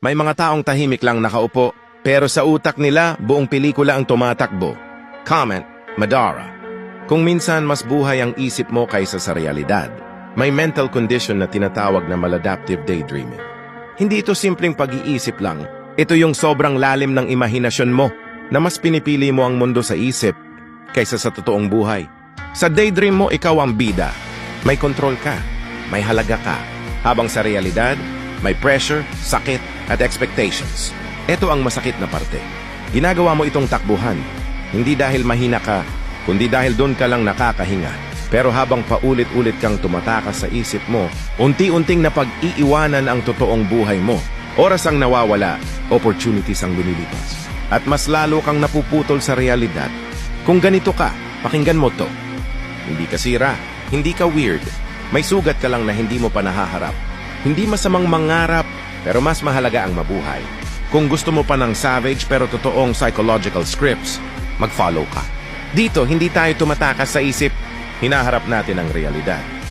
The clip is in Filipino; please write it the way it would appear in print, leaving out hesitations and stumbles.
May mga taong tahimik lang nakaupo, pero sa utak nila, buong pelikula ang tumatakbo. Comment, Madara. Kung minsan mas buhay ang isip mo kaysa sa realidad, may mental condition na tinatawag na maladaptive daydreaming. Hindi ito simpleng pag-iisip lang. Ito yung sobrang lalim ng imahinasyon mo na mas pinipili mo ang mundo sa isip kaysa sa totoong buhay. Sa daydream mo, ikaw ang bida. May control ka, may halaga ka. Habang sa realidad, may pressure, sakit, at expectations. Ito ang masakit na parte. Ginagawa mo itong takbuhan, hindi dahil mahina ka, kundi dahil doon ka lang nakakahinga. Pero habang paulit-ulit kang tumatakas sa isip mo, unti-unting napag-iiwanan ang totoong buhay mo. Oras ang nawawala, opportunities ang lumilipas. At mas lalo kang napuputol sa realidad. Kung ganito ka, pakinggan mo to. Hindi ka sira, hindi ka weird. May sugat ka lang na hindi mo pa nahaharap. Hindi masamang mangarap, pero mas mahalaga ang mabuhay. Kung gusto mo pa ng savage pero totoong psychological scripts, mag-follow ka. Dito, hindi tayo tumatakas sa isip, hinaharap natin ang realidad.